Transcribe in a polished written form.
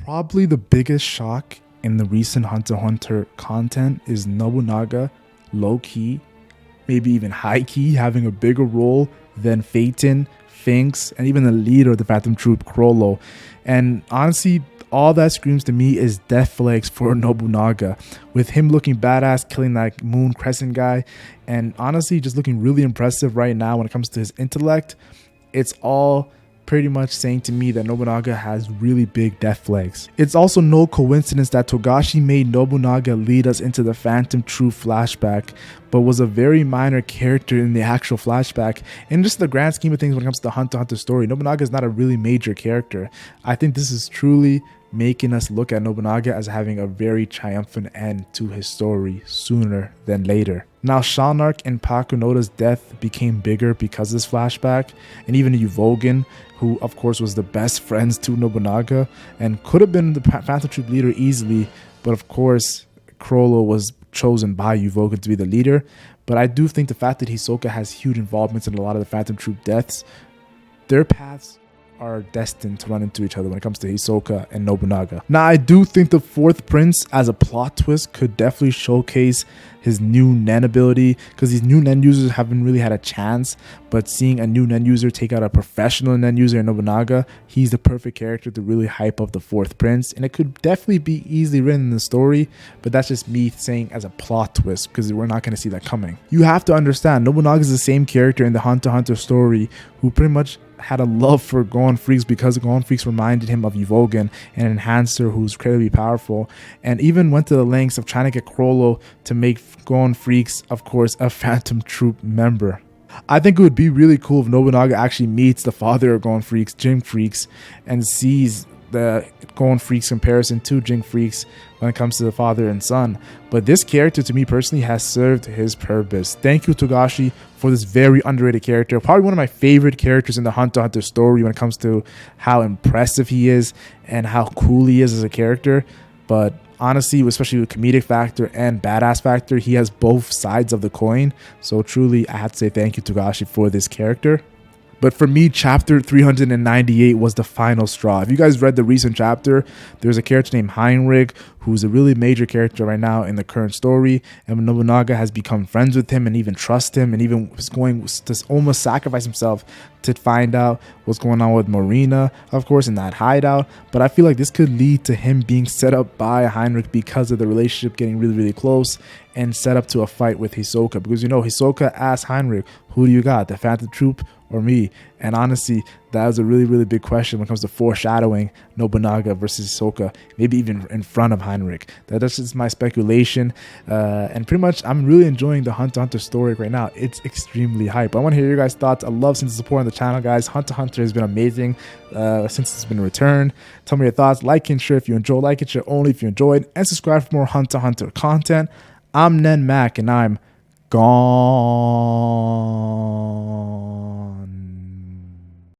Probably the biggest shock in the recent Hunter x Hunter content is Nobunaga, low-key, maybe even high-key, having a bigger role than Phaeton, Finks, and even the leader of the Phantom Troup, Chrollo. And honestly, all that screams to me is death flags for Nobunaga, with him looking badass, killing that Moon Crescent guy, and honestly just looking really impressive right now when it comes to his intellect. It's all pretty much saying to me that Nobunaga has really big death flags. It's also no coincidence that Togashi made Nobunaga lead us into the Phantom Troup flashback, but was a very minor character in the actual flashback. In just the grand scheme of things when it comes to the Hunter x Hunter story, Nobunaga is not a really major character. I think this is truly making us look at Nobunaga as having a very triumphant end to his story sooner than later. Now, Shanark and Pakunoda's death became bigger because of this flashback, and even Yuvogen, who of course was the best friends to Nobunaga and could have been the Phantom Troup leader easily, but of course Chrollo was chosen by Yuvogen to be the leader. But I do think the fact that Hisoka has huge involvements in a lot of the Phantom Troup deaths, their paths are destined to run into each other when it comes to Hisoka and Nobunaga. Now, I do think the fourth prince as a plot twist could definitely showcase his new Nen ability, because these new Nen users haven't really had a chance, but seeing a new Nen user take out a professional Nen user in Nobunaga, he's the perfect character to really hype up the fourth prince, and it could definitely be easily written in the story, but that's just me saying as a plot twist, because we're not going to see that coming. You have to understand, Nobunaga is the same character in the Hunter x Hunter story who pretty much had a love for Gohan Freaks because Gohan Freaks reminded him of Yuvogen, an enhancer who's incredibly powerful, and even went to the lengths of trying to get Chrollo to make Gohan Freaks, of course, a Phantom Troup member. I think it would be really cool if Nobunaga actually meets the father of Gohan Freaks, Jing Freaks, and sees the Gohan Freaks comparison to Jing Freaks when it comes to the father and son. But this character, to me personally, has served his purpose. Thank you, Togashi, for this very underrated character. Probably one of my favorite characters in the Hunter x Hunter story when it comes to how impressive he is and how cool he is as a character. But honestly, especially with comedic factor and badass factor, he has both sides of the coin. So truly, I have to say thank you, Togashi, for this character. But for me, chapter 398 was the final straw. If you guys read the recent chapter, there's a character named Heinrich, who's a really major character right now in the current story. And Nobunaga has become friends with him and even trust him, and even was going to almost sacrifice himself to find out what's going on with Marina, of course, in that hideout. But I feel like this could lead to him being set up by Heinrich because of the relationship getting really, really close, and set up to a fight with Hisoka. Because, you know, Hisoka asked Heinrich, who do you got, the Phantom Troup or me? And honestly, that was a really, really big question when it comes to foreshadowing Nobunaga versus Hisoka, maybe even in front of Heinrich. That's just my speculation. And pretty much, I'm really enjoying the Hunter x Hunter story right now. It's extremely hype. I want to hear your guys' thoughts. I love since the support on the channel, guys. Hunter x Hunter has been amazing since it's been returned. Tell me your thoughts. Like and share if you enjoy. Like and share only if you enjoyed. And subscribe for more Hunter x Hunter content. I'm NenMac, and I'm gone.